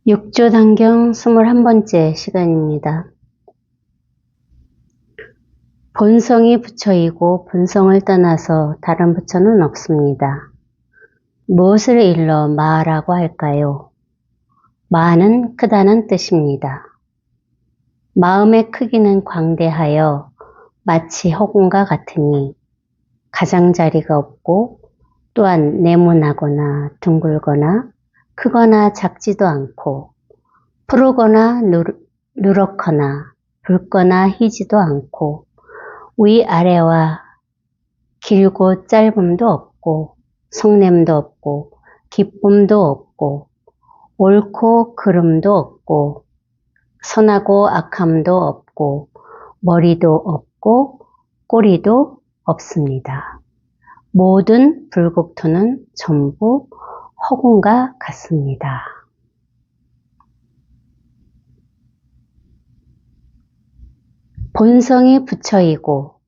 육조단경 21번째 시간입니다. 본성이 부처이고 본성을 떠나서 다른 부처는 없습니다. 무엇을 일러 마라고 할까요? 마는 크다는 뜻입니다. 마음의 크기는 광대하여 마치 허공과 같으니 가장자리가 없고 또한 네모나거나 둥글거나 크거나 작지도 않고 푸르거나 누렇거나 붉거나 희지도 않고 위아래와 길고 짧음도 없고 성냄도 없고 기쁨도 없고 옳고 그름도 없고 선하고 악함도 없고 머리도 없고 꼬리도 없습니다. 모든 불국토는 전부 허공과 같습니다. 본성이 부처이고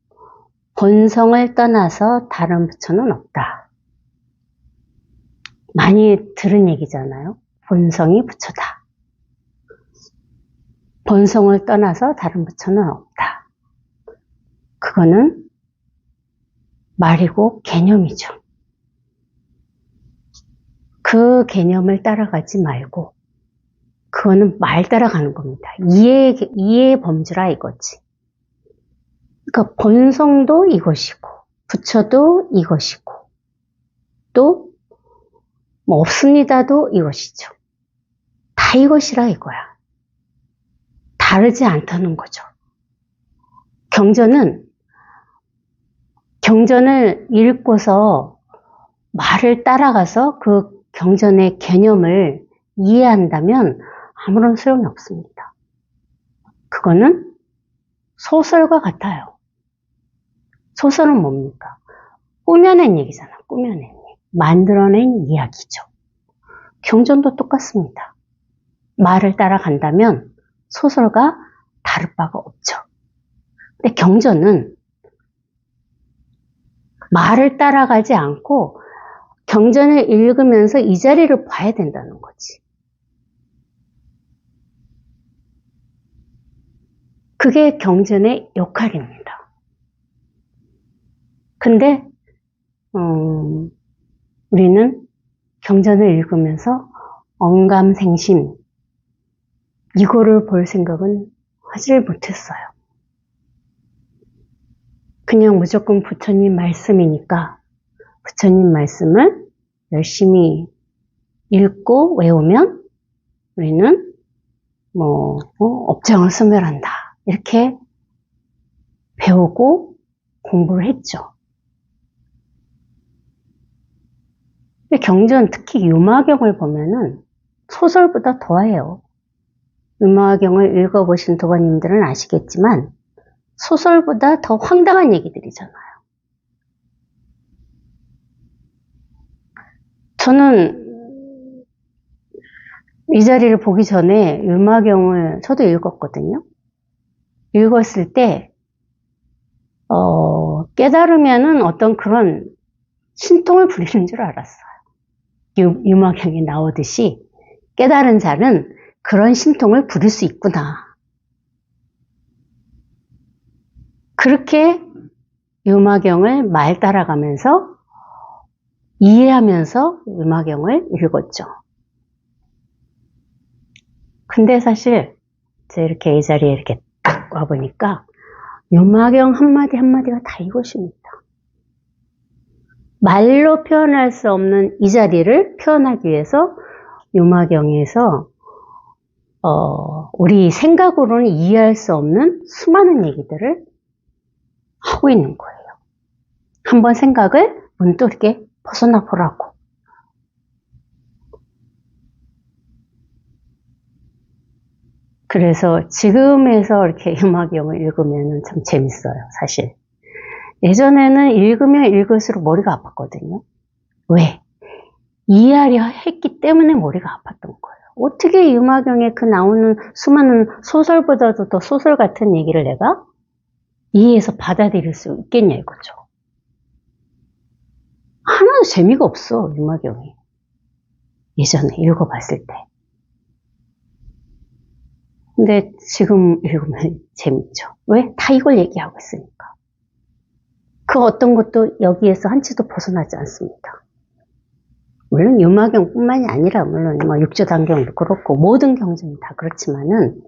본성을 떠나서 다른 부처는 없다. 많이 들은 얘기잖아요. 본성이 부처다. 본성을 떠나서 다른 부처는 없다. 그거는 말이고 개념이죠. 그 개념을 따라가지 말고 그거는 말 따라가는 겁니다. 이해의 범주라 이거지. 그러니까 본성도 이것이고 부처도 이것이고 또 뭐 없습니다도 이것이죠. 다 이것이라 이거야. 다르지 않다는 거죠. 경전을 읽고서 말을 따라가서 그 경전의 개념을 이해한다면 아무런 소용이 없습니다. 그거는 소설과 같아요. 소설은 뭡니까? 꾸며낸 얘기잖아. 꾸며낸 얘기. 만들어낸 이야기죠. 경전도 똑같습니다. 말을 따라간다면 소설과 다를 바가 없죠. 근데 경전은 말을 따라가지 않고 경전을 읽으면서 이 자리를 봐야 된다는 거지. 그게 경전의 역할입니다. 근데 우리는 경전을 읽으면서 언감생심 이거를 볼 생각은 하질 못했어요. 그냥 무조건 부처님 말씀이니까 부처님 말씀을 열심히 읽고 외우면 우리는 업장을 소멸한다. 이렇게 배우고 공부를 했죠. 근데 경전, 특히 유마경을 보면은 소설보다 더해요. 유마경을 읽어보신 도가님들은 아시겠지만 소설보다 더 황당한 얘기들이잖아요. 저는 이 자리를 보기 전에 유마경을 저도 읽었거든요. 읽었을 때 깨달으면은 어떤 그런 신통을 부리는 줄 알았어요. 유마경에 나오듯이 깨달은 자는 그런 신통을 부릴 수 있구나. 그렇게 유마경을 말 따라가면서 이해하면서 유마경을 읽었죠. 근데 사실 제가 이렇게 이 자리에 이렇게 딱 와보니까 유마경 한마디 한마디가 다 이것입니다. 말로 표현할 수 없는 이 자리를 표현하기 위해서 유마경에서 우리 생각으로는 이해할 수 없는 수많은 얘기들을 하고 있는 거예요. 한번 생각을 문득 이렇게 벗어나 보라고. 그래서 지금에서 이렇게 유마경을 읽으면 참 재밌어요, 사실. 예전에는 읽으면 읽을수록 머리가 아팠거든요. 왜? 이해하려 했기 때문에 머리가 아팠던 거예요. 어떻게 유마경에 그 나오는 수많은 소설보다도 더 소설 같은 얘기를 내가 이해해서 받아들일 수 있겠냐 이거죠. 하나도 재미가 없어, 유마경이. 예전에 읽어봤을 때. 근데 지금 읽으면 재밌죠. 왜? 다 이걸 얘기하고 있으니까. 그 어떤 것도 여기에서 한치도 벗어나지 않습니다. 물론 유마경뿐만이 아니라 물론 뭐 육조단경도 그렇고 모든 경전이 다 그렇지만은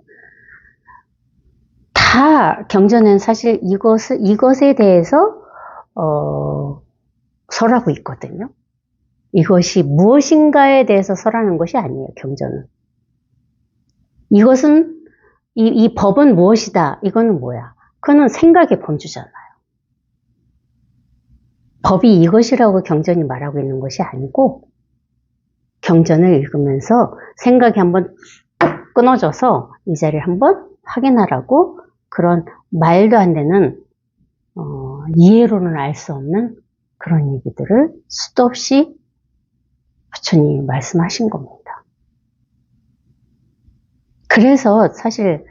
다 경전에는 사실 이것에 대해서 설하고 있거든요. 이것이 무엇인가에 대해서 설하는 것이 아니에요. 경전은. 이것은 이 법은 무엇이다. 이거는 뭐야? 그거는 생각의 범주잖아요. 법이 이것이라고 경전이 말하고 있는 것이 아니고 경전을 읽으면서 생각이 한번 뚝 끊어져서 이 자리를 한번 확인하라고 그런 말도 안 되는 이해로는 알 수 없는 그런 얘기들을 수도 없이 부처님이 말씀하신 겁니다. 그래서 사실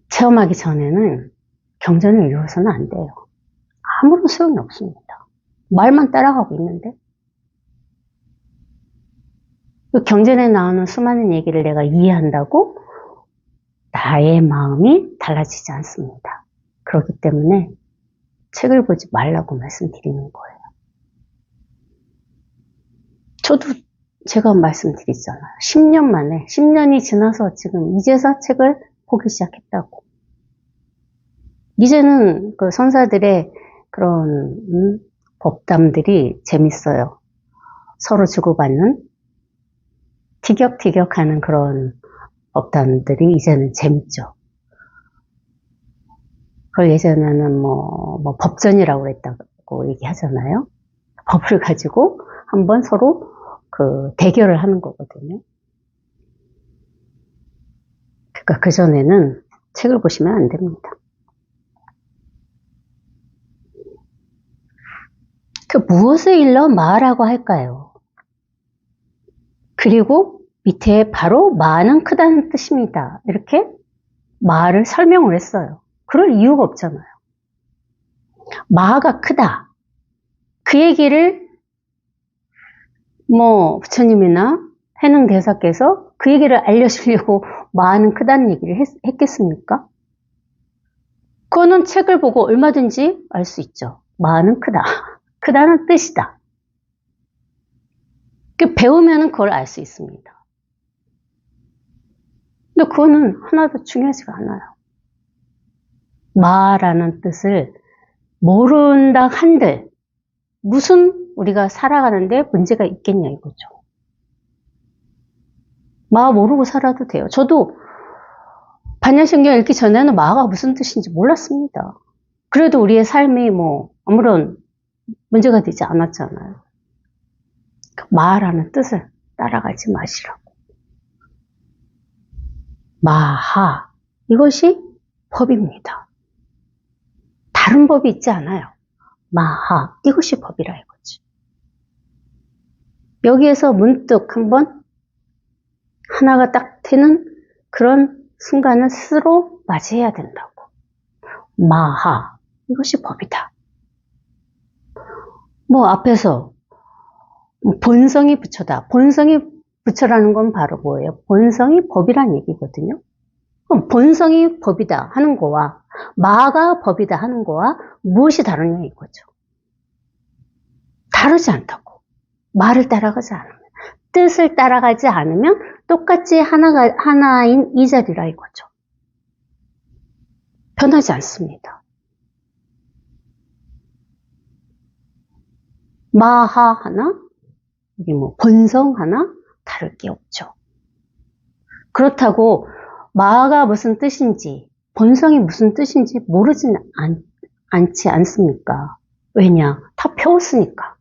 체험하기 전에는 경전을 읽어서는 안 돼요. 아무런 소용이 없습니다. 말만 따라가고 있는데 그 경전에 나오는 수많은 얘기를 내가 이해한다고 나의 마음이 달라지지 않습니다. 그렇기 때문에 책을 보지 말라고 말씀드리는 거예요. 저도 제가 말씀드리잖아요. 10년 만에, 10년이 지나서 지금 이제서 책을 보기 시작했다고. 이제는 그 선사들의 그런 법담들이 재밌어요. 서로 주고받는 티격태격하는 그런 법담들이 이제는 재밌죠. 그걸 예전에는 뭐 법전이라고 그랬다고 얘기하잖아요. 법을 가지고 한번 서로 그 대결을 하는 거거든요. 그러니까 그전에는 책을 보시면 안 됩니다. 그 무엇을 일러 마라고 할까요? 그리고 밑에 바로 마는 크다는 뜻입니다. 이렇게 마를 설명을 했어요. 그럴 이유가 없잖아요. 마가 크다. 그 얘기를 부처님이나 해능대사께서 그 얘기를 알려주려고 마는 크다는 얘기를 했겠습니까? 그거는 책을 보고 얼마든지 알 수 있죠. 마는 크다. 크다는 뜻이다. 배우면 그걸 알 수 있습니다. 근데 그거는 하나도 중요하지가 않아요. 마라는 뜻을 모른다 한들 무슨 우리가 살아가는데 문제가 있겠냐 이거죠. 마 모르고 살아도 돼요. 저도 반야신경 읽기 전에는 마가 무슨 뜻인지 몰랐습니다. 그래도 우리의 삶이 아무런 문제가 되지 않았잖아요. 마라는 뜻을 따라가지 마시라고. 마하, 이것이 법입니다. 다른 법이 있지 않아요. 마하, 이것이 법이라 이거지. 여기에서 문득 한번 하나가 딱 되는 그런 순간을 스스로 맞이해야 된다고. 마하, 이것이 법이다. 앞에서 본성이 부처다. 본성이 부처라는 건 바로 뭐예요? 본성이 법이란 얘기거든요. 그럼 본성이 법이다 하는 거와 마가 법이다 하는 거와 무엇이 다르냐 이거죠. 다르지 않다고. 말을 따라가지 않으면, 뜻을 따라가지 않으면 똑같이 하나인 이 자리라 이거죠. 변하지 않습니다. 마하 하나, 여기 본성 하나 다를 게 없죠. 그렇다고 마가 무슨 뜻인지, 본성이 무슨 뜻인지 모르진 않지 않습니까? 왜냐? 다 배웠으니까.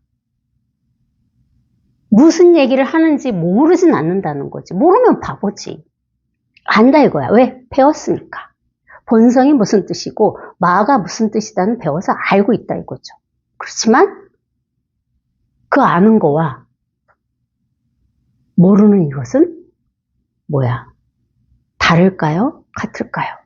무슨 얘기를 하는지 모르진 않는다는 거지. 모르면 바보지. 안다 이거야. 왜? 배웠으니까. 본성이 무슨 뜻이고 마가 무슨 뜻이다는 배워서 알고 있다 이거죠. 그렇지만 그 아는 거와 모르는 이것은 뭐야? 다를까요? 같을까요?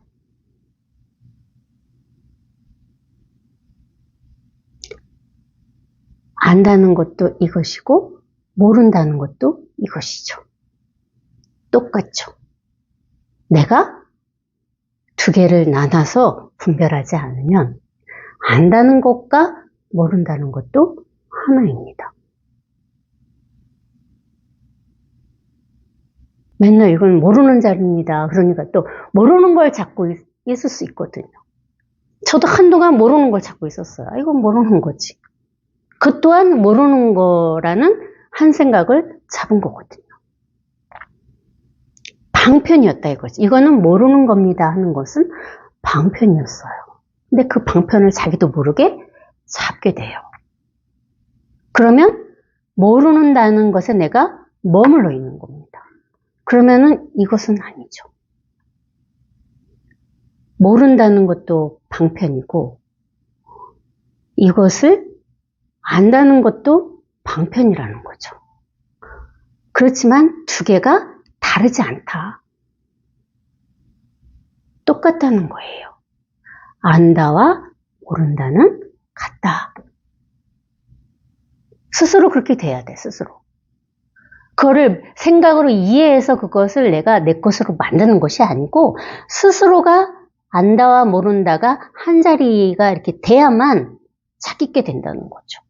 안다는 것도 이것이고 모른다는 것도 이것이죠. 똑같죠. 내가 두 개를 나눠서 분별하지 않으면 안다는 것과 모른다는 것도 하나입니다. 맨날 이건 모르는 자리입니다. 그러니까 또 모르는 걸 잡고 있을 수 있거든요. 저도 한동안 모르는 걸 찾고 있었어요. 이건 모르는 거지. 그 또한 모르는 거라는 한 생각을 잡은 거거든요. 방편이었다 이거지. 이거는 모르는 겁니다 하는 것은 방편이었어요. 근데 그 방편을 자기도 모르게 잡게 돼요. 그러면 모르는다는 것에 내가 머물러 있는 겁니다. 그러면은 이것은 아니죠. 모른다는 것도 방편이고 이것을 안다는 것도 방편이라는 거죠. 그렇지만 두 개가 다르지 않다. 똑같다는 거예요. 안다와 모른다는 같다. 스스로 그렇게 돼야 돼, 스스로. 그거를 생각으로 이해해서 그것을 내가 내 것으로 만드는 것이 아니고 스스로가 안다와 모른다가 한 자리가 이렇게 돼야만 찾게 된다는 거죠.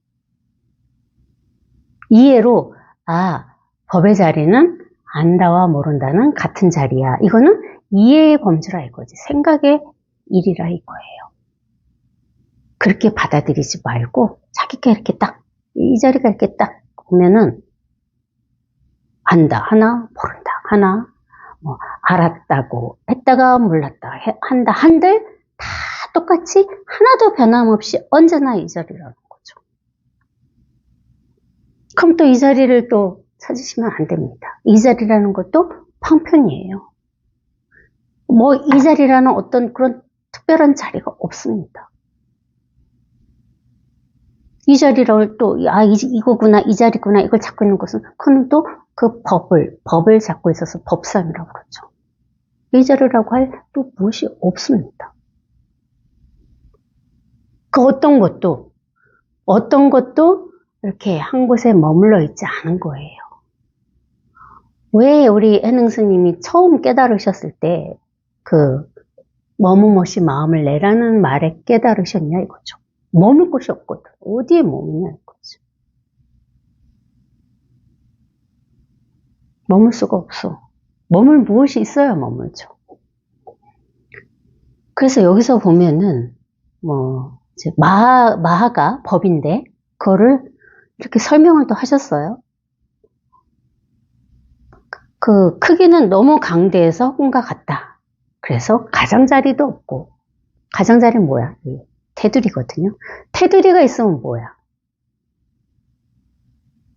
이해로 법의 자리는 안다와 모른다는 같은 자리야. 이거는 이해의 범주라 이거지. 생각의 일이라 이거예요. 그렇게 받아들이지 말고 자기가 이렇게 딱 이 자리가 이렇게 딱 보면은 안다 하나 모른다 하나 뭐 알았다고 했다가 몰랐다 한다 한들 다 똑같이 하나도 변함없이 언제나 이 자리라는 거죠. 그럼 또 이 자리를 또 찾으시면 안 됩니다. 이 자리라는 것도 방편이에요. 뭐 이 자리라는 어떤 그런 특별한 자리가 없습니다. 이 자리를 또 이거구나 이 자리구나 이걸 찾고 있는 것은 그건 또 그 법을 잡고 있어서 법상이라고 그러죠. 이 자리라고 할 또 무엇이 없습니다. 그 어떤 것도 이렇게 한 곳에 머물러 있지 않은 거예요. 왜 우리 해능 스님이 처음 깨달으셨을 때 그 머무무시 마음을 내라는 말에 깨달으셨냐 이거죠. 머물 곳이 없거든. 어디에 머무냐 이거지. 머물 수가 없어. 머물 무엇이 있어야 머물죠. 그래서 여기서 보면은 뭐 이제 마하가 법인데 그거를 이렇게 설명을 또 하셨어요. 그 크기는 너무 강대해서 혼과 같다. 그래서 가장자리도 없고 가장자리는 뭐야? 테두리거든요. 테두리가 있으면 뭐야?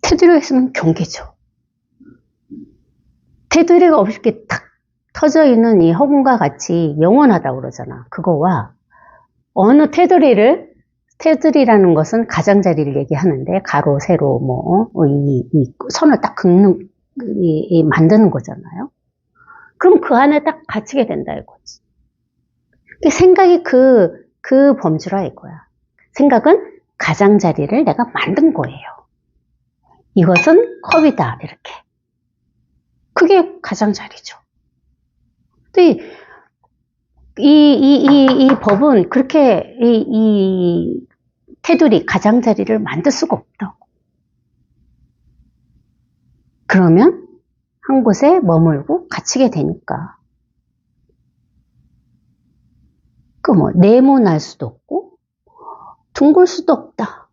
테두리가 있으면 경계죠. 테두리가 없이 이렇게 탁 터져 있는 이 허공과 같이 영원하다고 그러잖아. 그거와 어느 테두리라는 것은 가장자리를 얘기하는데 가로, 세로, 이 선을 딱 긋는, 만드는 거잖아요. 그럼 그 안에 딱 갇히게 된다 이거지. 생각이 그 범주라 이거야. 생각은 가장자리를 내가 만든 거예요. 이것은 컵이다 이렇게. 그게 가장자리죠. 근데 이 법은 그렇게 이 테두리 가장자리를 만들 수가 없다고. 그러면 한 곳에 머물고 갇히게 되니까 그 뭐 네모날 수도 없고 둥글 수도 없다.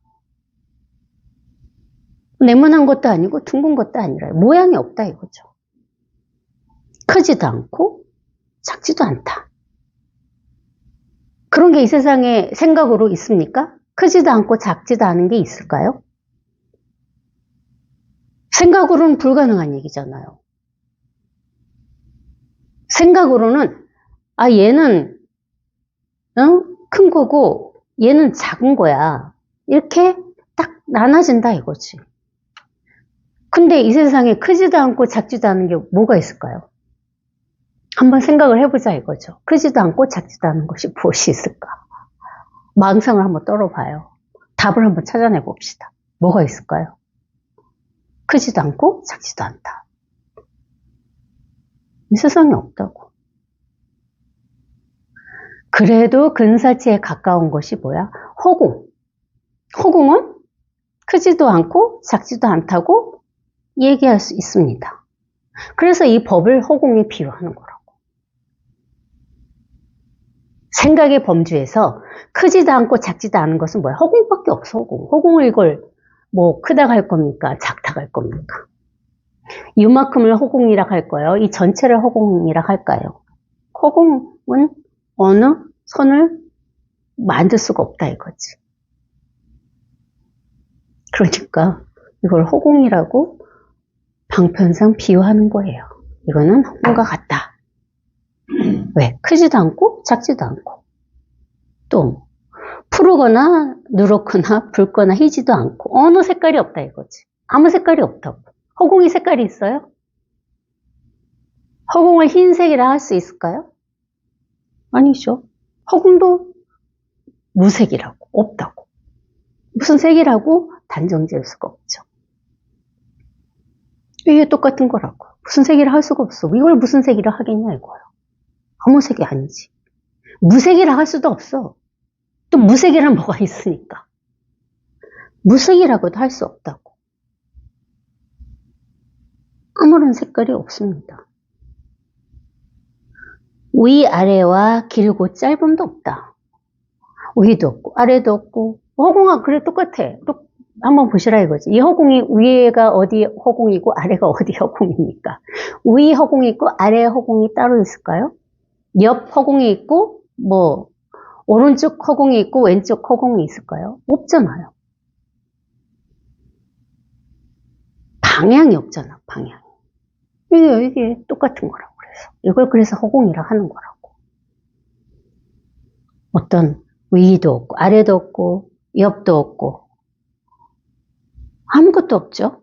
네모난 것도 아니고 둥근 것도 아니라 모양이 없다 이거죠. 크지도 않고 작지도 않다. 그런 게 이 세상에 생각으로 있습니까? 크지도 않고 작지도 않은 게 있을까요? 생각으로는 불가능한 얘기잖아요. 생각으로는 얘는 큰 거고 얘는 작은 거야. 이렇게 딱 나눠진다 이거지. 근데 이 세상에 크지도 않고 작지도 않은 게 뭐가 있을까요? 한번 생각을 해보자 이거죠. 크지도 않고 작지도 않은 것이 무엇이 있을까? 망상을 한번 떨어봐요. 답을 한번 찾아내 봅시다. 뭐가 있을까요? 크지도 않고 작지도 않다. 이 세상에 없다고. 그래도 근사치에 가까운 것이 뭐야? 허공. 허공은 크지도 않고 작지도 않다고 얘기할 수 있습니다. 그래서 이 법을 허공에 비유하는 거라고. 생각의 범주에서 크지도 않고 작지도 않은 것은 뭐야? 허공밖에 없어, 허공. 허공을 이걸 뭐 크다고 할 겁니까? 작다고 할 겁니까? 이만큼을 허공이라고 할까요? 이 전체를 허공이라고 할까요? 허공은 어느 선을 만들 수가 없다 이거지. 그러니까 이걸 허공이라고 방편상 비유하는 거예요. 이거는 허공과 같다. 왜? 크지도 않고 작지도 않고 또 푸르거나 누렇거나 붉거나 희지도 않고 어느 색깔이 없다 이거지. 아무 색깔이 없다고. 허공이 색깔이 있어요? 허공을 흰색이라 할 수 있을까요? 아니죠. 허공도 무색이라고, 없다고. 무슨 색이라고 단정 지을 수가 없죠. 이게 똑같은 거라고. 무슨 색이라 할 수가 없어. 이걸 무슨 색이라 하겠냐 이거예요. 아무 색이 아니지. 무색이라 할 수도 없어. 또 무색이란 뭐가 있으니까. 무색이라고도 할 수 없다고. 아무런 색깔이 없습니다. 위아래와 길고 짧음도 없다. 위도 없고 아래도 없고 허공아 그래 똑같아. 한번 보시라 이거지. 이 허공이 위에가 어디 허공이고 아래가 어디 허공입니까? 위 허공이 있고 아래 허공이 따로 있을까요? 옆 허공이 있고 뭐 오른쪽 허공이 있고 왼쪽 허공이 있을까요? 없잖아요. 방향이 없잖아. 방향. 이게 똑같은 거라고 그래서 이걸 그래서 허공이라 하는 거라고. 어떤 위도 없고 아래도 없고 옆도 없고 아무것도 없죠.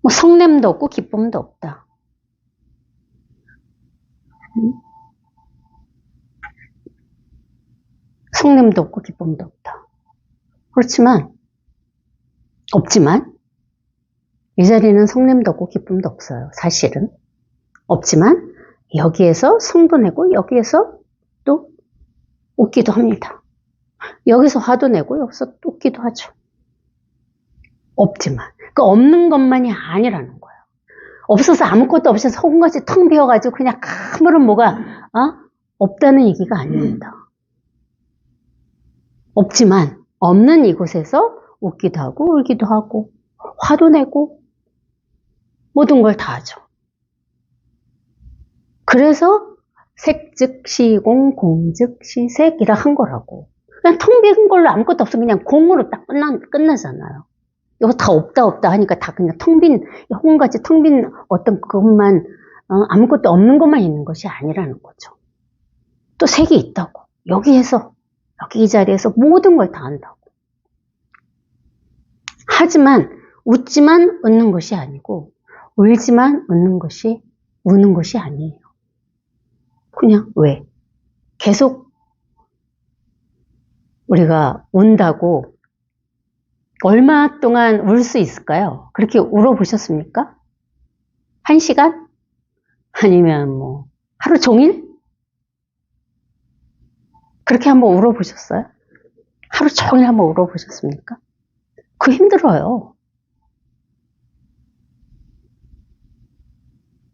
뭐 성냄도 없고 기쁨도 없다. 성냄도 없고 기쁨도 없다. 그렇지만 없지만 이 자리는 성냄도 없고 기쁨도 없어요. 사실은 없지만 여기에서 성도 내고 여기에서 또 웃기도 합니다. 여기서 화도 내고 여기서 또 웃기도 하죠. 없지만 그 없는 것만이 아니라는 거예요. 없어서 아무것도 없어서 허공같이 텅 비어가지고 그냥 아무런 뭐가 없다는 얘기가 아닙니다. 없지만 없는 이곳에서 웃기도 하고 울기도 하고 화도 내고 모든 걸 다 하죠. 그래서 색즉 시공, 공즉 시색이라 한 거라고. 그냥 텅 빈 걸로 아무것도 없으면 그냥 공으로 딱 끝나잖아요. 이거 다 없다 하니까 다 그냥 텅 빈, 허공같이 텅 빈 어떤 그것만, 아무것도 없는 것만 있는 것이 아니라는 거죠. 또 색이 있다고. 여기에서, 여기 이 자리에서 모든 걸 다 한다고. 하지만, 웃지만 웃는 것이 아니고, 울지만 웃는 것이, 우는 것이 아니에요. 그냥 왜? 계속 우리가 운다고 얼마 동안 울 수 있을까요? 그렇게 울어보셨습니까? 1시간? 아니면 뭐 하루 종일? 그렇게 한번 울어보셨어요? 하루 종일 한번 울어보셨습니까? 그거 힘들어요.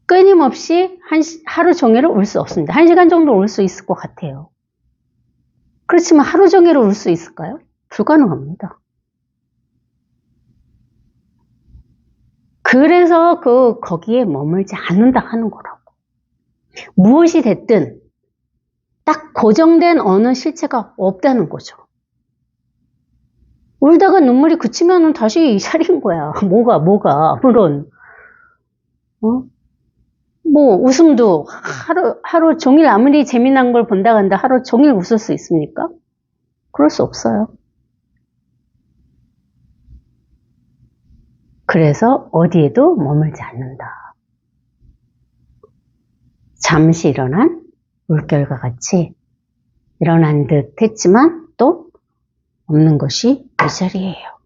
끊임없이 하루 종일을 울 수 없습니다. 1시간 정도 울 수 있을 것 같아요. 그렇지만 하루 종일을 울 수 있을까요? 불가능합니다. 그래서 거기에 머물지 않는다 하는 거라고. 무엇이 됐든 딱 고정된 어느 실체가 없다는 거죠. 울다가 눈물이 그치면은 다시 이 자리인 거야. 뭐가 아무런 뭐 웃음도 하루 종일 아무리 재미난 걸 본다 한다 하루 종일 웃을 수 있습니까? 그럴 수 없어요. 그래서 어디에도 머물지 않는다. 잠시 일어난 물결과 같이 일어난 듯 했지만 또 없는 것이 이 자리예요.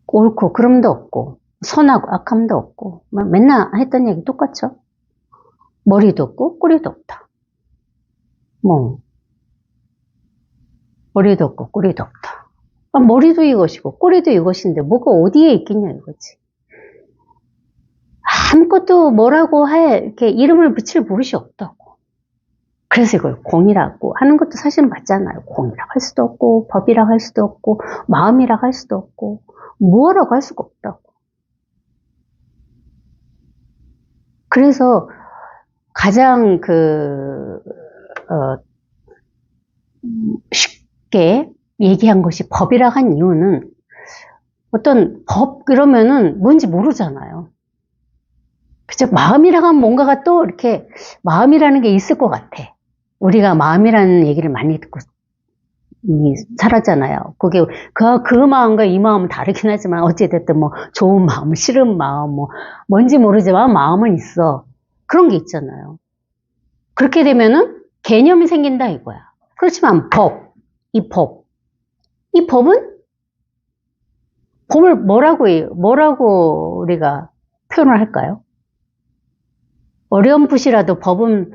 옳고 그름도 없고 선하고 악함도 없고 맨날 했던 얘기 똑같죠. 머리도 없고 꼬리도 없다. 뭐, 머리도 없고 꼬리도 없다. 아, 머리도 이것이고 꼬리도 이것인데 뭐가 어디에 있겠냐 이거지. 아무것도 뭐라고 이렇게 이름을 붙일 버릇이 없다고. 그래서 이걸 공이라고 하는 것도 사실 맞잖아요. 공이라고 할 수도 없고, 법이라고 할 수도 없고, 마음이라고 할 수도 없고, 무엇라고 할 수가 없다고. 그래서 가장 쉽게 얘기한 것이 법이라고 한 이유는 어떤 법 그러면은 뭔지 모르잖아요. 그죠? 마음이라고 하면 뭔가가 또 이렇게 마음이라는 게 있을 것 같아. 우리가 마음이라는 얘기를 많이 듣고 살았잖아요. 그게 그 마음과 이 마음은 다르긴 하지만 어찌됐든 뭐 좋은 마음, 싫은 마음, 뭐 뭔지 모르지만 마음은 있어. 그런 게 있잖아요. 그렇게 되면은 개념이 생긴다 이거야. 그렇지만 이 법은 법을 뭐라고 우리가 표현을 할까요? 어렴풋이라도 법은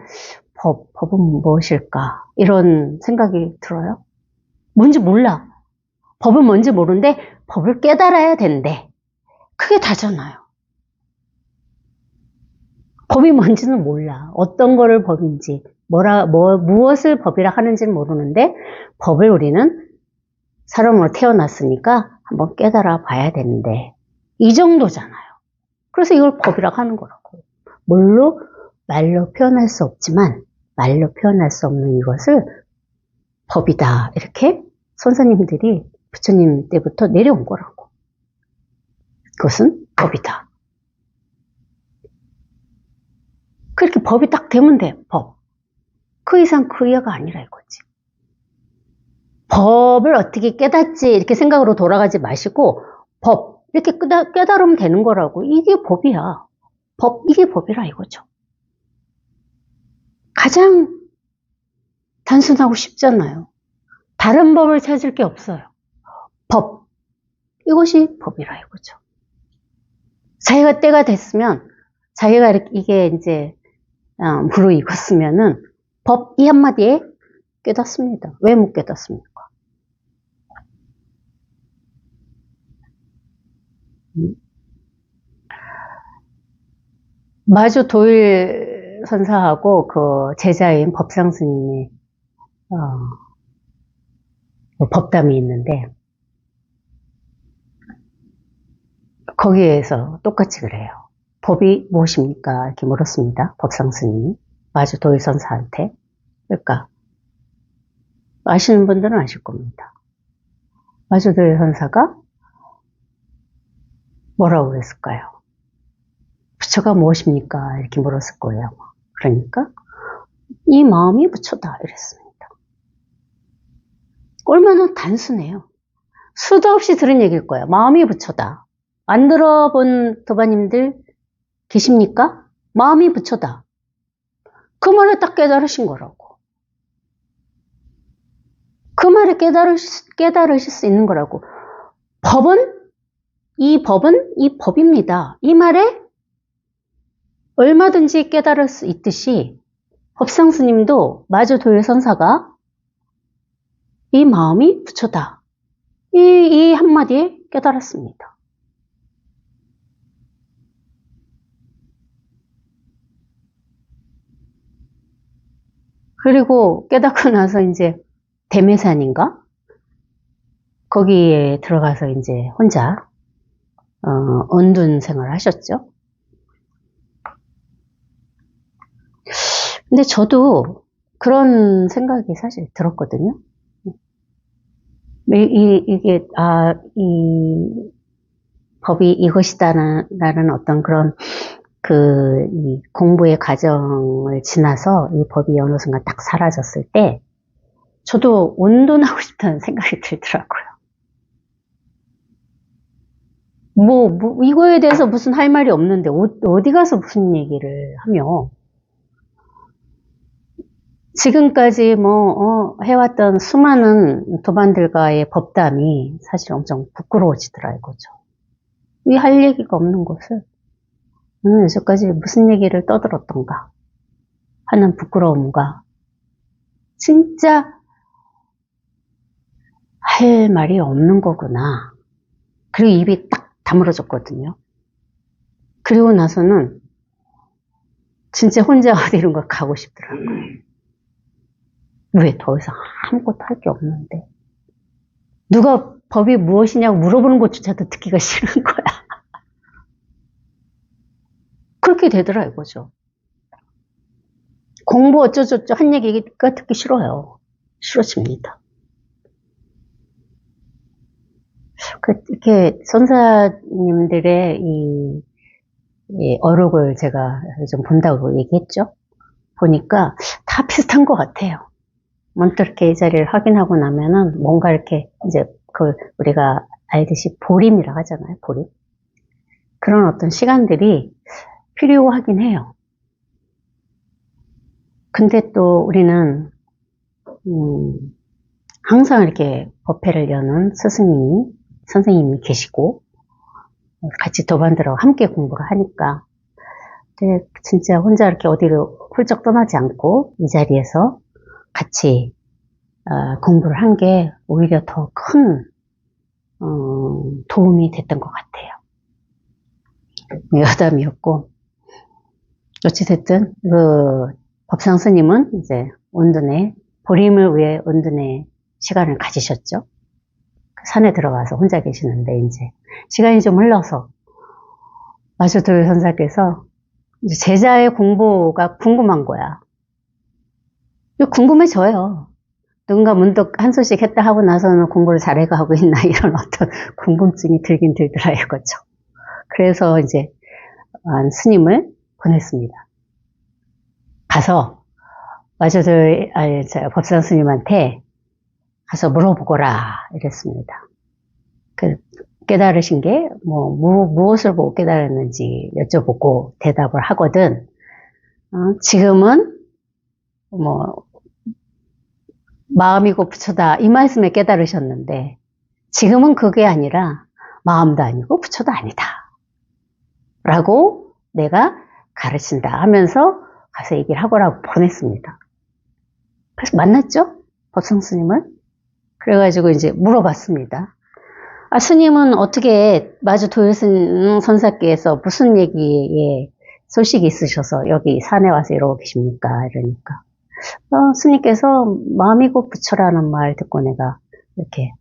무엇일까? 이런 생각이 들어요. 뭔지 몰라. 법은 뭔지 모르는데 법을 깨달아야 된대. 그게 다잖아요. 법이 뭔지는 몰라. 어떤 거를 법인지, 무엇을 법이라 하는지는 모르는데 법을 우리는 사람으로 태어났으니까 한번 깨달아 봐야 되는데 이 정도잖아요. 그래서 이걸 법이라고 하는 거라고. 말로 표현할 수 없지만 말로 표현할 수 없는 이것을 법이다. 이렇게 선생님들이 부처님 때부터 내려온 거라고. 그것은 법이다. 그렇게 법이 딱 되면 돼. 법. 그 이상 그 이하가 아니라 이거지. 법을 어떻게 깨닫지 이렇게 생각으로 돌아가지 마시고 법 이렇게 깨달으면 되는 거라고. 이게 법이야. 이게 법이라 이거죠. 가장 단순하고 쉽잖아요. 다른 법을 찾을 게 없어요. 법. 이것이 법이라 이거죠. 자기가 때가 됐으면 자기가 이게 이제 무르익었으면은 법 이 한마디에 깨닫습니다. 왜 못 깨닫습니까? 마주 도일 선사하고 그 제자인 법상 스님의 법담이 있는데 거기에서 똑같이 그래요. 법이 무엇입니까? 이렇게 물었습니다. 법상 스님이 마주 도일 선사한테. 그러니까 아시는 분들은 아실 겁니다. 마주 도일 선사가 뭐라고 그랬을까요? 부처가 무엇입니까? 이렇게 물었을 거예요. 그러니까 이 마음이 부처다 이랬습니다. 얼마나 단순해요. 수도 없이 들은 얘기일 거예요. 마음이 부처다. 안 들어본 도바님들 계십니까? 마음이 부처다. 그 말을 딱 깨달으신 거라고. 그 말을 깨달으실 수 있는 거라고. 이 법입니다. 이 말에 얼마든지 깨달을 수 있듯이 법상 스님도 마주 도일 선사가 이 마음이 부처다. 이 한마디에 깨달았습니다. 그리고 깨닫고 나서 이제 대매산인가? 거기에 들어가서 이제 혼자 언둔 생활을 하셨죠. 근데 저도 그런 생각이 사실 들었거든요. 이 법이 이것이다라는 어떤 그런 이 공부의 과정을 지나서 이 법이 어느 순간 딱 사라졌을 때 저도 온둔하고 싶다는 생각이 들더라고요. 이거에 대해서 무슨 할 말이 없는데 어디 가서 무슨 얘기를 하며 지금까지 해왔던 수많은 도반들과의 법담이 사실 엄청 부끄러워지더라 이거죠. 이 할 얘기가 없는 것을 여기까지 무슨 얘기를 떠들었던가 하는 부끄러움과 진짜 할 말이 없는 거구나. 그리고 입이 딱 다물어졌거든요. 그리고 나서는 진짜 혼자 어디론가 가고 싶더라고요. 왜? 더 이상 아무것도 할 게 없는데. 누가 법이 무엇이냐고 물어보는 것조차도 듣기가 싫은 거야. 그렇게 되더라 이거죠. 공부 어쩌저쩌 한 얘기가 듣기 싫어요. 싫어집니다. 이렇게 선사님들의 이 어록을 제가 좀 본다고 얘기했죠. 보니까 다 비슷한 것 같아요. 먼저 이렇게 이 자리를 확인하고 나면은 뭔가 이렇게 이제 우리가 알듯이 보림이라고 하잖아요. 보림. 그런 어떤 시간들이 필요하긴 해요. 근데 또 우리는 항상 이렇게 법회를 여는 선생님이 계시고 같이 도반들하고 함께 공부를 하니까 근데 진짜 혼자 이렇게 어디로 훌쩍 떠나지 않고 이 자리에서 같이 공부를 한 게 오히려 더 큰 도움이 됐던 것 같아요. 여담이었고 어찌됐든 법상 스님은 이제 온둔에 보림을 위해 온둔에 시간을 가지셨죠. 산에 들어가서 혼자 계시는데 이제 시간이 좀 흘러서 마주돌 선사께서 제자의 공부가 궁금한 거야. 궁금해져요. 누군가 문득 한 소식 했다 하고 나서는 공부를 잘해가고 있나 이런 어떤 궁금증이 들긴 들더라 이거죠. 그래서 이제 스님을 보냈습니다. 가서 마주돌 법상 스님한테 가서 물어보거라 이랬습니다. 깨달으신 게 무엇을 보고 깨달았는지 여쭤보고 대답을 하거든. 지금은 마음이고 부처다 이 말씀에 깨달으셨는데 지금은 그게 아니라 마음도 아니고 부처도 아니다 라고 내가 가르친다 하면서 가서 얘기를 하거라고 보냈습니다. 그래서 만났죠? 법상 스님을. 그래가지고 이제 물어봤습니다. 스님은 어떻게 마주 도요선 선사께서 무슨 얘기에 소식이 있으셔서 여기 산에 와서 이러고 계십니까? 이러니까 스님께서 마음이고 부처라는 말 듣고 내가 이렇게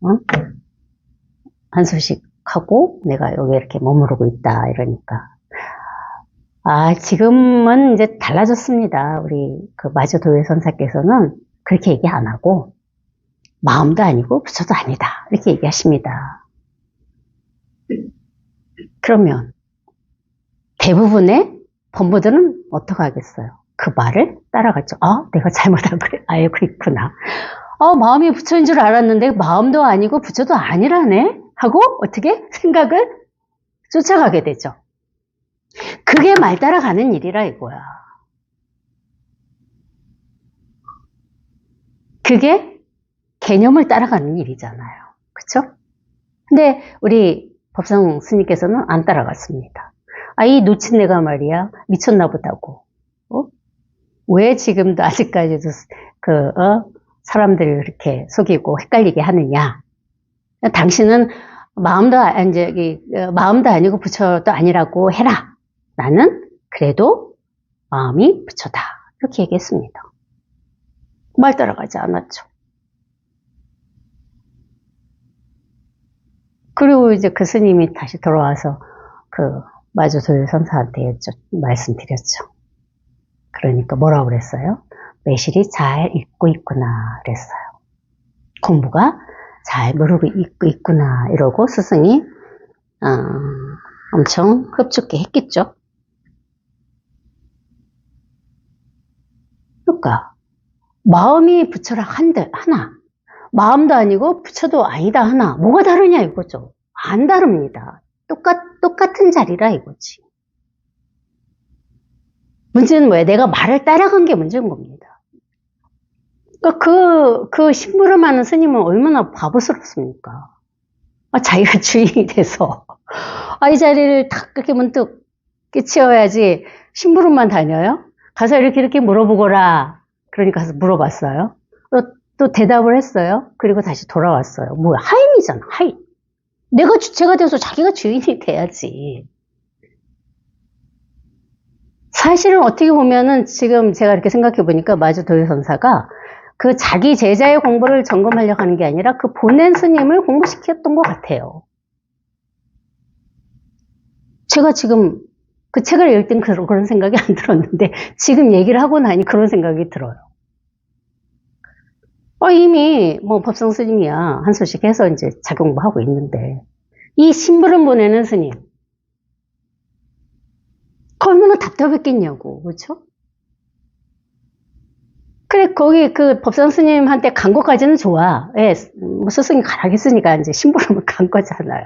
한 소식 하고 내가 여기 이렇게 머무르고 있다 이러니까 지금은 이제 달라졌습니다. 우리 마주 도요선사께서는 그렇게 얘기 안 하고 마음도 아니고 부처도 아니다 이렇게 얘기하십니다. 그러면 대부분의 법무들은 어떻게 하겠어요? 그 말을 따라갔죠. 내가 잘못한 걸 알고 있구나. 마음이 부처인 줄 알았는데 마음도 아니고 부처도 아니라네 하고 어떻게 생각을 쫓아가게 되죠. 그게 말 따라가는 일이라 이거야. 그게 개념을 따라가는 일이잖아요. 그쵸? 근데 우리 법상 스님께서는 안 따라갔습니다. 이 놓친 내가 말이야 미쳤나 보다고. 왜 지금도 아직까지도 사람들을 이렇게 속이고 헷갈리게 하느냐. 당신은 마음도 아니고 부처도 아니라고 해라. 나는 그래도 마음이 부처다. 이렇게 얘기했습니다. 말 따라가지 않았죠. 그리고 이제 그 스님이 다시 돌아와서 마주도요 선사한테 말씀드렸죠. 그러니까 뭐라고 그랬어요? 매실이 잘 읽고 있구나 그랬어요. 공부가 잘 모르고 있구나 이러고 스승이 엄청 흡족해 했겠죠. 그러니까 마음이 부처라 하나 마음도 아니고 부처도 아니다 하나 뭐가 다르냐 이거죠. 안 다릅니다. 똑같은 자리라 이거지. 문제는 뭐예요? 내가 말을 따라간 게 문제인 겁니다. 그러니까 그 심부름하는 스님은 얼마나 바보스럽습니까? 자기가 주인이 돼서 이 자리를 딱 그렇게 문득 깨치워야지 심부름만 다녀요? 가서 이렇게 물어보거라. 그러니까 가서 물어봤어요. 또 대답을 했어요. 그리고 다시 돌아왔어요. 뭐야, 하인이잖아, 하인. 내가 주체가 돼서 자기가 주인이 돼야지. 사실은 어떻게 보면은 지금 제가 이렇게 생각해 보니까 마주 도요선사가 그 자기 제자의 공부를 점검하려고 하는 게 아니라 그 보낸 스님을 공부시켰던 것 같아요. 제가 지금 그 책을 읽을 땐 그런 생각이 안 들었는데 지금 얘기를 하고 나니 그런 생각이 들어요. 이미 뭐 법성 스님이야 한 소씩 해서 이제 자경부하고 있는데 이 심부름 보내는 스님 얼마나 답답했겠냐고, 그렇죠? 그래, 거기 그 법상 스님한테 간 것까지는 좋아. 예, 뭐 스승이 가라겠으니까 이제 심부름을 간 거잖아요.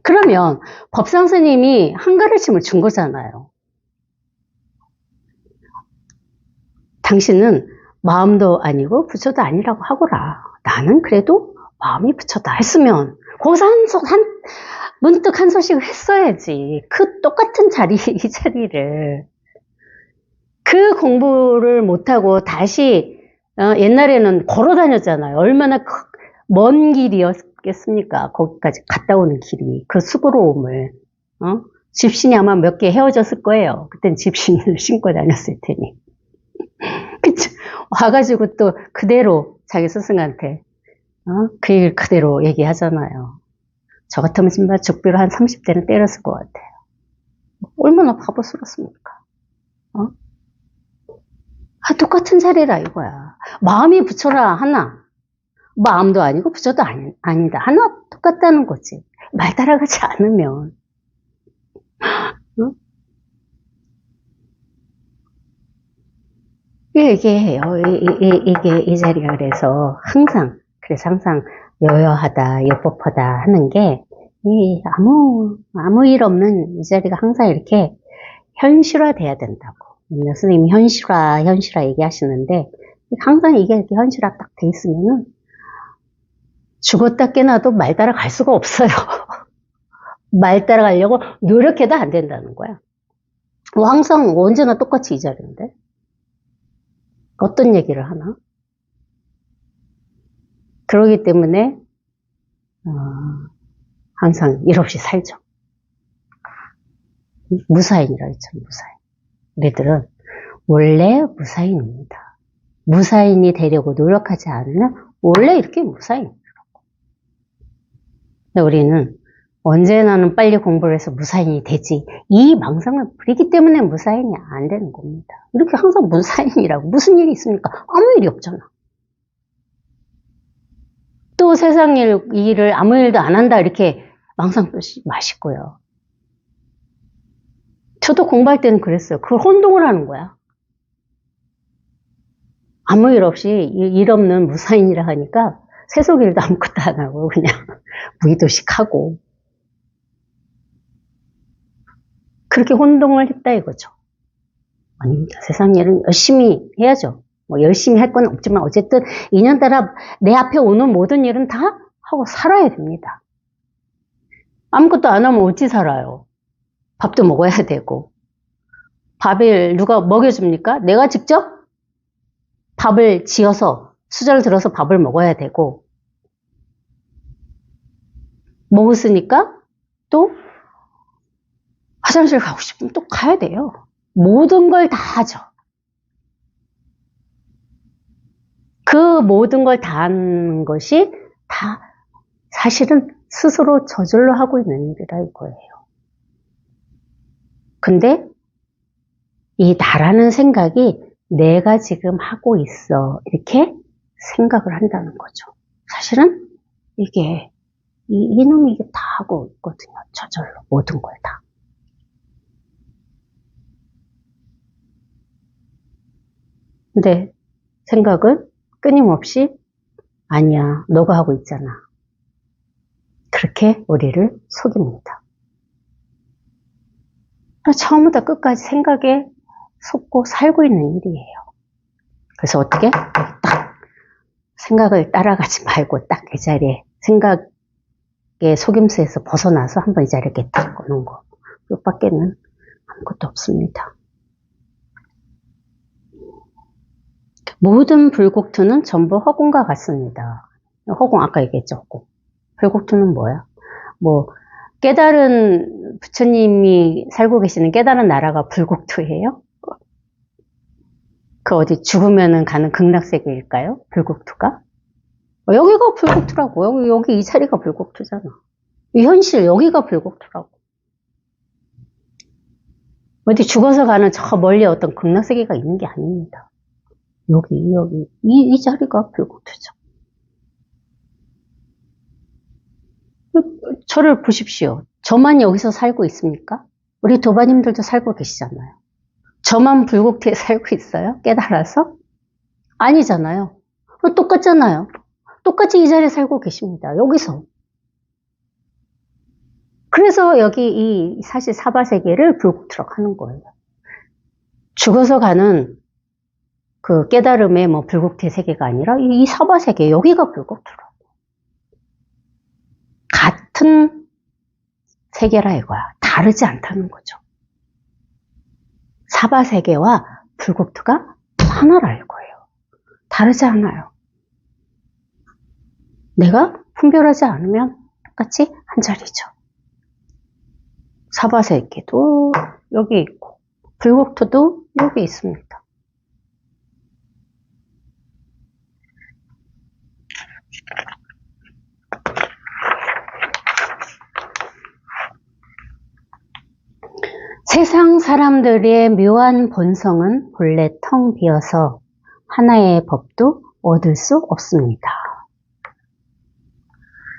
그러면 법상 스님이 한 가르침을 준 거잖아요. 당신은 마음도 아니고 부처도 아니라고 하거라. 나는 그래도 마음이 부처다 했으면 거기서 문득 한 소식을 했어야지. 그 똑같은 이 자리를. 그 공부를 못하고 다시, 옛날에는 걸어 다녔잖아요. 얼마나 먼 길이었겠습니까? 거기까지 갔다 오는 길이. 그 수고로움을. 집신이 아마 몇 개 헤어졌을 거예요. 그땐 집신을 신고 다녔을 테니. 그쵸? 와가지고 또 그대로 자기 스승한테, 그 일 그대로 얘기하잖아요. 저 같으면 정말 죽비로 한 30대는 때렸을 것 같아요. 얼마나 바보스럽습니까? 똑같은 자리라 이거야. 마음이 부처라 하나. 마음도 아니고 부처도 아니다. 하나 똑같다는 거지. 말 따라가지 않으면. 이게 이 자리가 그래서 항상 여여하다, 예법하다 하는 게, 아무 일 없는 이 자리가 항상 이렇게 현실화돼야 된다고. 스님이 현실화 얘기하시는데, 항상 이게 이렇게 현실화 딱 돼 있으면은, 죽었다 깨나도 말 따라갈 수가 없어요. 말 따라가려고 노력해도 안 된다는 거야. 항상 언제나 똑같이 이 자리인데. 어떤 얘기를 하나? 그러기 때문에 항상 일 없이 살죠. 무사인이라 했죠, 무사인. 우리들은 원래 무사인입니다. 무사인이 되려고 노력하지 않으면 원래 이렇게 무사인이라고. 우리는 언제나는 빨리 공부를 해서 무사인이 되지. 이 망상을 부리기 때문에 무사인이 안 되는 겁니다. 이렇게 항상 무사인이라고. 무슨 일이 있습니까? 아무 일이 없잖아. 또 세상 일을 아무 일도 안 한다 이렇게 망상 쓰지 마시고요. 저도 공부할 때는 그랬어요. 그걸 혼동을 하는 거야. 아무 일 없이 일 없는 무사인이라 하니까 세속 일도 아무것도 안 하고 그냥 무의도식하고 그렇게 혼동을 했다 이거죠. 아닙니다. 세상 일은 열심히 해야죠. 뭐 열심히 할 건 없지만 어쨌든 인연따라 내 앞에 오는 모든 일은 다 하고 살아야 됩니다. 아무것도 안 하면 어찌 살아요? 밥도 먹어야 되고. 밥을 누가 먹여줍니까? 내가 직접 밥을 지어서 수저를 들어서 밥을 먹어야 되고. 먹었으니까 또 화장실 가고 싶으면 또 가야 돼요. 모든 걸 다 하죠. 그 모든 걸 다 하는 것이 다 사실은 스스로 저절로 하고 있는 일이라 이거예요. 근데 이 나라는 생각이 내가 지금 하고 있어 이렇게 생각을 한다는 거죠. 사실은 이게 이놈이 이게 다 하고 있거든요. 저절로 모든 걸 다. 근데 생각은 끊임없이 아니야, 너가 하고 있잖아. 그렇게 우리를 속입니다. 처음부터 끝까지 생각에 속고 살고 있는 일이에요. 그래서 어떻게? 딱 생각을 따라가지 말고 딱 이 자리에 생각의 속임수에서 벗어나서 한번 이 자리에 이렇게 딱 오는 거. 이것밖에는 아무것도 없습니다. 모든 불국토는 전부 허공과 같습니다. 허공 아까 얘기했죠. 허공. 불국토는 뭐야? 뭐 깨달은 부처님이 살고 계시는 깨달은 나라가 불국토예요? 그 어디 죽으면은 가는 극락세계일까요? 불국토가? 여기가 불국토라고. 여기 이 자리가 불국토잖아. 이 현실 여기가 불국토라고. 어디 죽어서 가는 저 멀리 어떤 극락세계가 있는 게 아닙니다. 여기 이 자리가 불국토죠. 저를 보십시오. 저만 여기서 살고 있습니까? 우리 도바님들도 살고 계시잖아요. 저만 불국토에 살고 있어요? 깨달아서? 아니잖아요. 똑같잖아요. 똑같이 이 자리에 살고 계십니다. 여기서. 그래서 여기 이 사실 사바세계를 불국토라고 하는 거예요. 죽어서 가는 그 깨달음의 뭐 불국토의 세계가 아니라 이 사바세계 여기가 불국토라고. 같은 세계라 이거야. 다르지 않다는 거죠. 사바세계와 불국토가 하나라 이거예요. 다르지 않아요. 내가 분별하지 않으면 똑같이 한 자리죠. 사바세계도 여기 있고 불국토도 여기 있습니다. 세상 사람들의 묘한 본성은 본래 텅 비어서 하나의 법도 얻을 수 없습니다.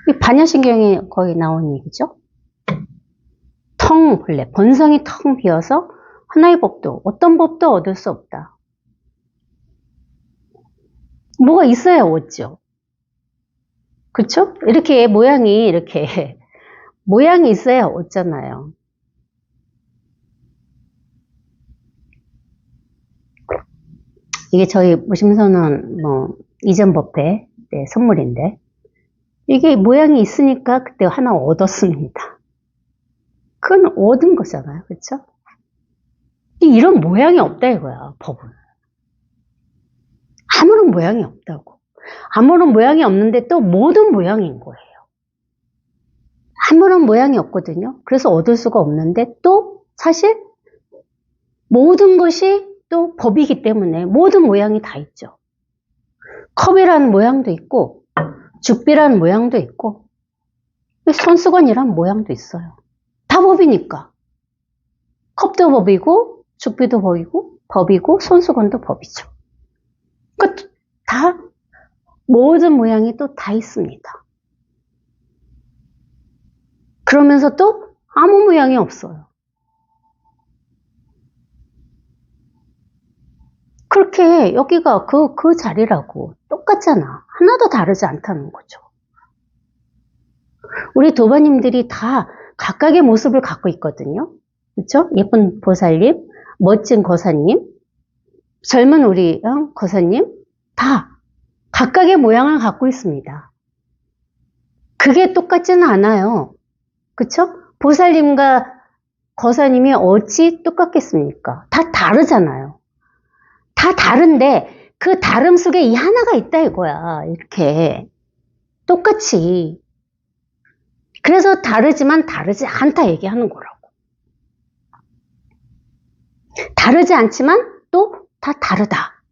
이 반야신경에 거의 나온 얘기죠. 본래 본성이 텅 비어서 하나의 법도 어떤 법도 얻을 수 없다. 뭐가 있어야 얻죠. 그렇죠? 이렇게 모양이 있어야 얻잖아요. 이게 저희 무심선언 이전 법회 선물인데 이게 모양이 있으니까 그때 하나 얻었습니다. 그건 얻은 거잖아요. 그렇죠? 이런 모양이 없다 이거야. 법은. 아무런 모양이 없다고. 아무런 모양이 없는데 또 모든 모양인 거예요. 아무런 모양이 없거든요. 그래서 얻을 수가 없는데 또 사실 모든 것이 또 법이기 때문에 모든 모양이 다 있죠. 컵이라는 모양도 있고 죽비라는 모양도 있고 손수건이라는 모양도 있어요. 다 법이니까. 컵도 법이고 죽비도 법이고 손수건도 법이죠. 그러니까 다 모든 모양이 또 다 있습니다. 그러면서 또 아무 모양이 없어요. 그렇게 여기가 그 자리라고 똑같잖아. 하나도 다르지 않다는 거죠. 우리 도바님들이 다 각각의 모습을 갖고 있거든요. 그렇죠? 예쁜 보살님, 멋진 거사님, 젊은 우리 거사님 다 각각의 모양을 갖고 있습니다. 그게 똑같지는 않아요. 그렇죠? 보살님과 거사님이 어찌 똑같겠습니까? 다 다르잖아요. 다 다른데 그 다름 속에 이 하나가 있다 이거야. 이렇게 똑같이. 그래서 다르지만 다르지 않다 얘기하는 거라고. 다르지 않지만 또 다 다르다.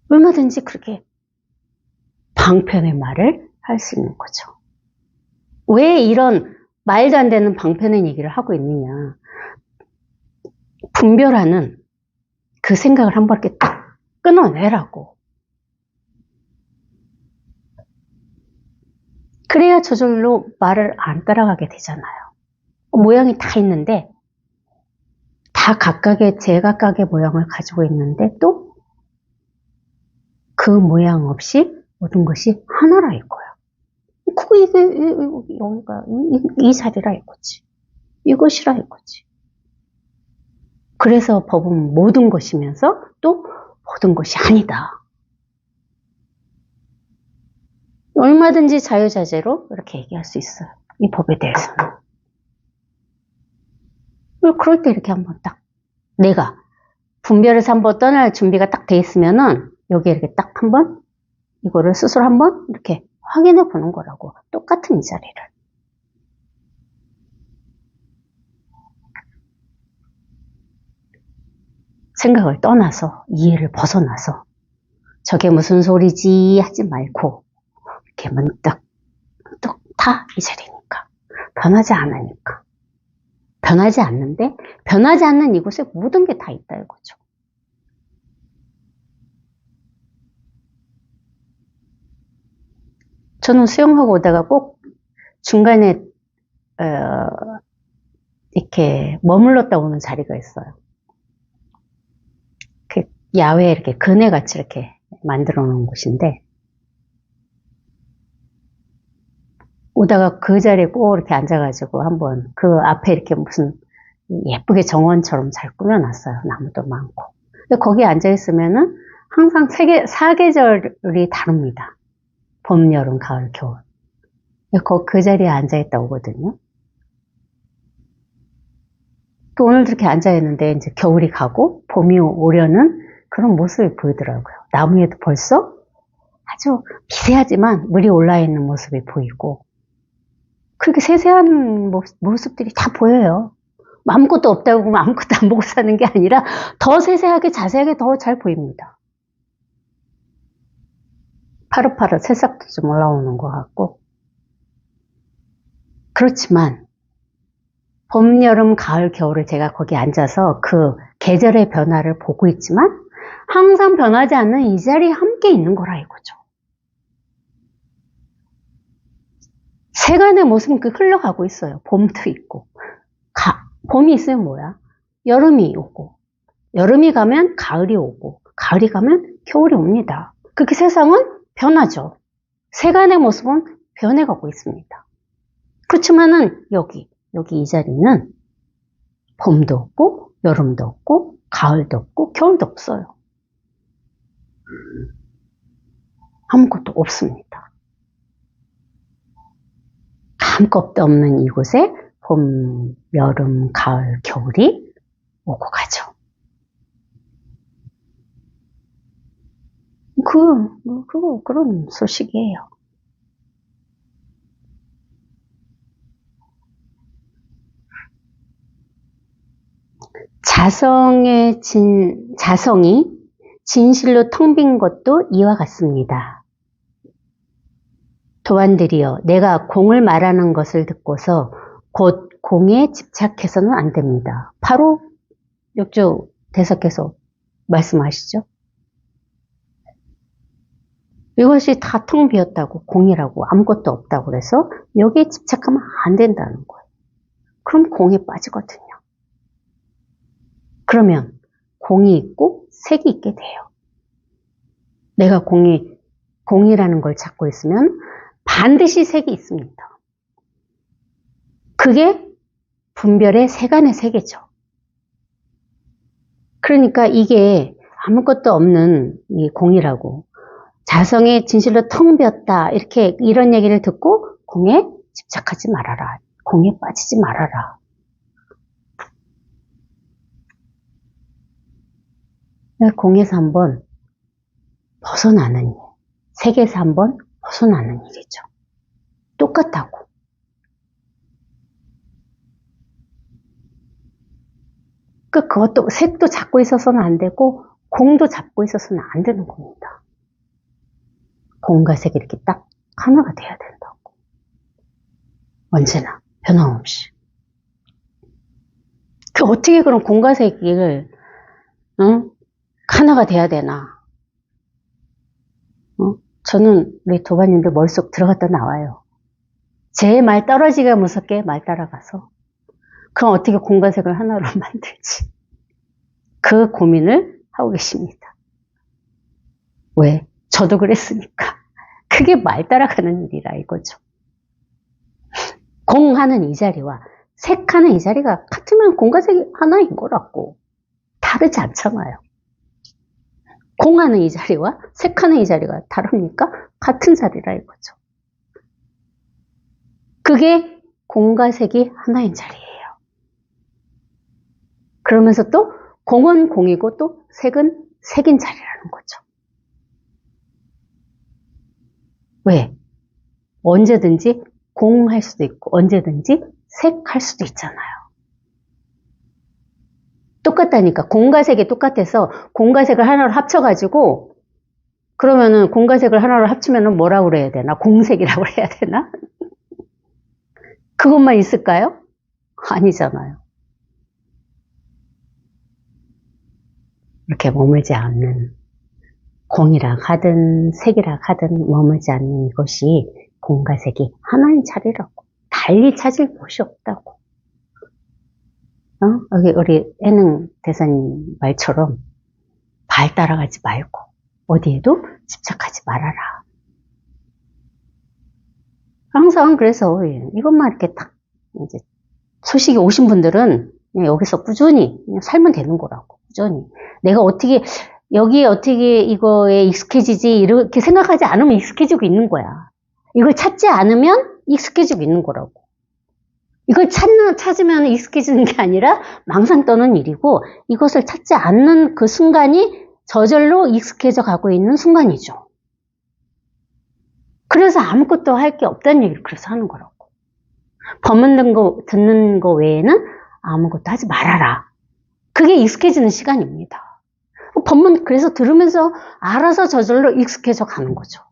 얼마든지 그렇게 방편의 말을 할 수 있는 거죠. 왜 이런 말도 안 되는 방편의 얘기를 하고 있느냐. 분별하는 그 생각을 한번 이렇게 딱 끊어내라고. 그래야 저절로 말을 안 따라가게 되잖아요. 모양이 다 있는데 다 각각의 제각각의 모양을 가지고 있는데 또 그 모양 없이 모든 것이 하나라 이거야. 그거 여기가 이 자리라 이거지. 이것이라 이거지. 그래서 법은 모든 것이면서 또 모든 것이 아니다. 얼마든지 자유자재로 이렇게 얘기할 수 있어요. 이 법에 대해서는. 그럴 때 이렇게 한번 딱 내가 분별에서 한번 떠날 준비가 딱 돼 있으면은 여기 이렇게 딱 한번 이거를 스스로 한번 이렇게 확인해 보는 거라고. 똑같은 이 자리를. 생각을 떠나서 이해를 벗어나서 저게 무슨 소리지 하지 말고 이렇게 문득 다 이 자리니까. 변하지 않으니까. 변하지 않는데 변하지 않는 이곳에 모든 게 다 있다 이거죠. 저는 수영하고 오다가 꼭 중간에 이렇게 머물렀다 오는 자리가 있어요. 그 야외에 이렇게 그네같이 이렇게 만들어 놓은 곳인데 오다가 그 자리에 꼭 이렇게 앉아가지고 한번 그 앞에 이렇게 무슨 예쁘게 정원처럼 잘 꾸며놨어요. 나무도 많고. 근데 거기에 앉아있으면은 항상 사계절이 다릅니다. 봄, 여름, 가을, 겨울. 그 자리에 앉아있다 오거든요. 또 오늘도 이렇게 앉아있는데 이제 겨울이 가고 봄이 오려는 그런 모습이 보이더라고요. 나무에도 벌써 아주 미세하지만 물이 올라있는 모습이 보이고 그렇게 세세한 모습들이 다 보여요. 아무것도 없다고 보면 아무것도 안 보고 사는 게 아니라 더 세세하게 자세하게 더 잘 보입니다. 파릇파릇 새싹도 좀 올라오는 것 같고 그렇지만 봄, 여름, 가을, 겨울을 제가 거기 앉아서 그 계절의 변화를 보고 있지만 항상 변하지 않는 이 자리에 함께 있는 거라 이거죠. 세간의 모습은 그 흘러가고 있어요. 봄도 있고 봄이 있으면 뭐야? 여름이 오고 여름이 가면 가을이 오고 가을이 가면 겨울이 옵니다. 그렇게 세상은 변하죠. 세간의 모습은 변해가고 있습니다. 그렇지만은 여기 이 자리는 봄도 없고 여름도 없고 가을도 없고 겨울도 없어요. 아무것도 없습니다. 아무것도 없는 이곳에 봄, 여름, 가을, 겨울이 오고 가죠. 그런 소식이에요. 자성이 진실로 텅 빈 것도 이와 같습니다. 도안들이여, 내가 공을 말하는 것을 듣고서 곧 공에 집착해서는 안 됩니다. 바로 역조 대사께서 말씀하시죠. 이것이 다 텅 비었다고, 공이라고, 아무것도 없다고 그래서 여기에 집착하면 안 된다는 거예요. 그럼 공에 빠지거든요. 그러면 공이 있고 색이 있게 돼요. 내가 공이라는 걸 찾고 있으면 반드시 색이 있습니다. 그게 분별의 세간의 세계죠. 그러니까 이게 아무것도 없는 이 공이라고 자성의 진실로 텅 비었다 이런 얘기를 듣고 공에 집착하지 말아라. 공에 빠지지 말아라. 공에서 한번 벗어나는 일, 색에서 한번 벗어나는 일이죠. 똑같다고. 그것도 색도 잡고 있어서는 안 되고 공도 잡고 있어서는 안 되는 겁니다. 공과 색이 이렇게 딱 하나가 돼야 된다고. 언제나 변함없이. 어떻게 그럼 공과 색을 하나가 돼야 되나? 저는 우리 도반님들 머릿속 들어갔다 나와요. 제 말 떨어지기가 무섭게 말 따라가서 그럼 어떻게 공과 색을 하나로 만들지? 그 고민을 하고 계십니다. 왜? 저도 그랬으니까. 그게 말 따라가는 일이라 이거죠. 공하는 이 자리와 색하는 이 자리가 같으면 공과 색이 하나인 거라고. 다르지 않잖아요. 공하는 이 자리와 색하는 이 자리가 다릅니까? 같은 자리라 이거죠. 그게 공과 색이 하나인 자리예요. 그러면서 또 공은 공이고 또 색은 색인 자리라는 거죠. 왜? 언제든지 공할 수도 있고 언제든지 색할 수도 있잖아요. 똑같다니까. 공과 색이 똑같아서 공과 색을 하나로 합쳐가지고 그러면은 공과 색을 하나로 합치면은 뭐라고 그래야 되나? 공색이라고 해야 되나? 그것만 있을까요? 아니잖아요. 이렇게 머물지 않는 공이라 하든 색이라 하든 머물지 않는 이것이 공과 색이 하나인 자리라고. 달리 찾을 곳이 없다고. 여기 우리 예능 대사님 말처럼 발 따라가지 말고 어디에도 집착하지 말아라. 항상 그래서 이것만 이렇게 딱 이제 소식이 오신 분들은 여기서 꾸준히 살면 되는 거라고. 꾸준히 내가 어떻게 여기에 어떻게 이거에 익숙해지지 이렇게 생각하지 않으면 익숙해지고 있는 거야. 이걸 찾지 않으면 익숙해지고 있는 거라고. 이걸 찾으면 익숙해지는 게 아니라 망상 떠는 일이고 이것을 찾지 않는 그 순간이 저절로 익숙해져 가고 있는 순간이죠. 그래서 아무것도 할 게 없다는 얘기를 그래서 하는 거라고. 법문 듣는 거 외에는 아무것도 하지 말아라. 그게 익숙해지는 시간입니다. 법문 그래서 들으면서 알아서 저절로 익숙해져 가는 거죠.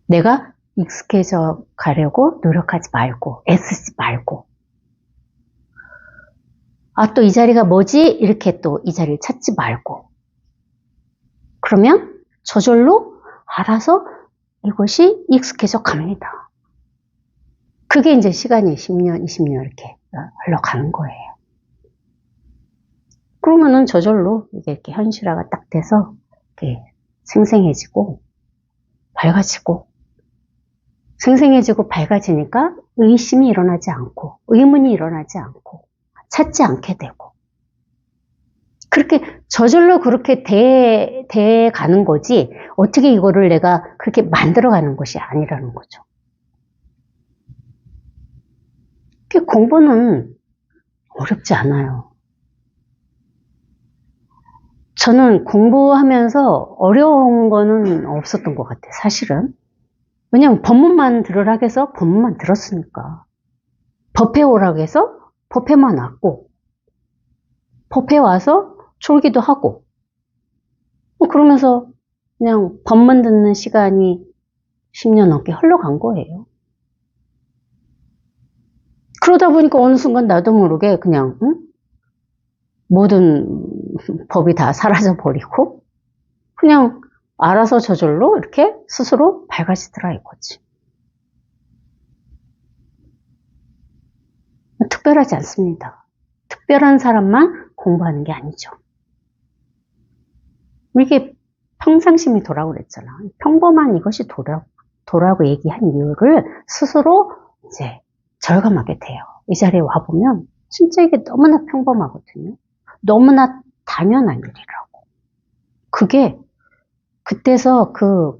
내가 익숙해져 가려고 노력하지 말고 애쓰지 말고 또 이 자리가 뭐지? 이렇게 또 이 자리를 찾지 말고 그러면 저절로 알아서 이것이 익숙해져 갑니다. 그게 이제 시간이 10년, 20년 이렇게 흘러가는 거예요. 그러면은 저절로 이렇게 현실화가 딱 돼서 이렇게 생생해지고 밝아지고 생생해지고 밝아지니까 의심이 일어나지 않고 의문이 일어나지 않고 찾지 않게 되고 그렇게 저절로 그렇게 돼 가는 거지 어떻게 이거를 내가 그렇게 만들어가는 것이 아니라는 거죠. 공부는 어렵지 않아요. 저는 공부하면서 어려운 거는 없었던 것 같아요. 사실은. 왜냐면 법문만 들으라고 해서 법문만 들었으니까. 법회 오라고 해서 법회만 왔고 법회 와서 졸기도 하고 그러면서 그냥 법문 듣는 시간이 10년 넘게 흘러간 거예요. 그러다 보니까 어느 순간 나도 모르게 그냥 모든 법이 다 사라져 버리고 그냥 알아서 저절로 이렇게 스스로 밝아지더라 이거지. 특별하지 않습니다. 특별한 사람만 공부하는 게 아니죠. 이게 평상심이 도라고 그랬잖아. 평범한 이것이 도라고 얘기한 이유를 스스로 이제 절감하게 돼요. 이 자리에 와보면 진짜 이게 너무나 평범하거든요. 너무나 당연한 일이라고. 그게 그때서 그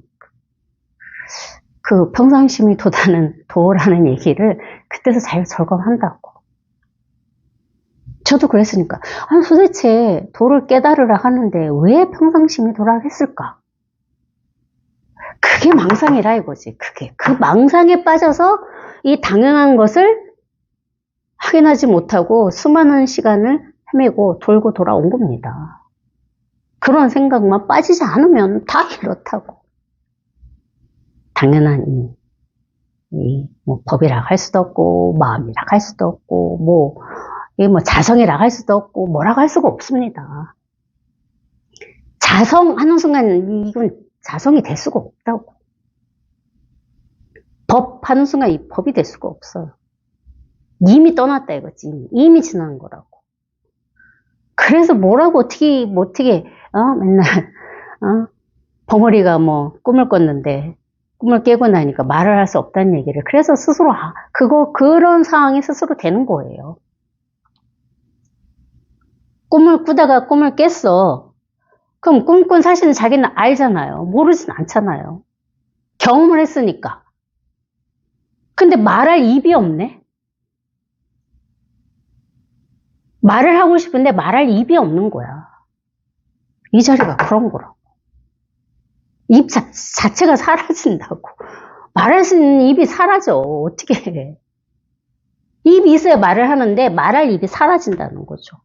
평상심이 도라는 얘기를 그때서 잘 절감한다고. 저도 그랬으니까 도대체 도를 깨달으라 하는데 왜 평상심이 도라 했을까? 그게 망상이라 이거지. 그 망상에 빠져서 이 당연한 것을 확인하지 못하고 수많은 시간을 헤매고 돌고 돌아온 겁니다. 그런 생각만 빠지지 않으면 다 이렇다고. 당연한 뭐 법이라 할 수도 없고 마음이라 할 수도 없고 뭐 자성이라 할 수도 없고 뭐라고 할 수가 없습니다. 자성하는 순간 이건 자성이 될 수가 없다고. 법하는 순간 이 법이 될 수가 없어요. 이미 떠났다 이거지. 이미 지난 거라고. 그래서 뭐라고 어떻게 맨날 벙어리가 꿈을 꿨는데 꿈을 깨고 나니까 말을 할 수 없다는 얘기를 그래서 스스로 그런 상황이 스스로 되는 거예요. 꿈을 꾸다가 꿈을 깼어. 그럼 꿈꾼 사실은 자기는 알잖아요. 모르진 않잖아요. 경험을 했으니까. 근데 말할 입이 없네. 말을 하고 싶은데 말할 입이 없는 거야. 이 자리가 그런 거라고. 입 자체가 사라진다고. 말할 수 있는 입이 사라져. 어떻게 해. 입이 있어야 말을 하는데 말할 입이 사라진다는 거죠.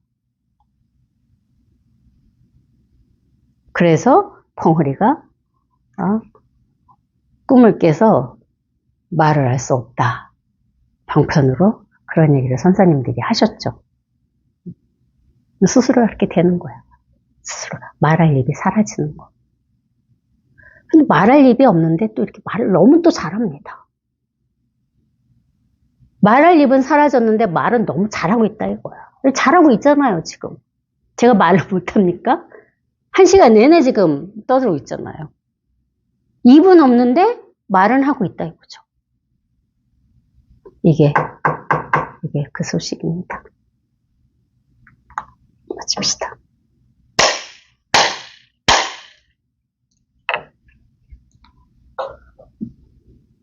그래서 펑어리가 꿈을 깨서 말을 할 수 없다. 방편으로 그런 얘기를 선사님들이 하셨죠. 스스로 그렇게 되는 거야. 스스로 말할 입이 사라지는 거. 근데 말할 입이 없는데 또 이렇게 말을 너무 또 잘합니다. 말할 입은 사라졌는데 말은 너무 잘하고 있다 이거야. 잘하고 있잖아요, 지금. 제가 말을 못합니까? 1시간 내내 지금 떠들고 있잖아요. 입은 없는데 말은 하고 있다 이거죠. 이게 그 소식입니다. 마칩시다.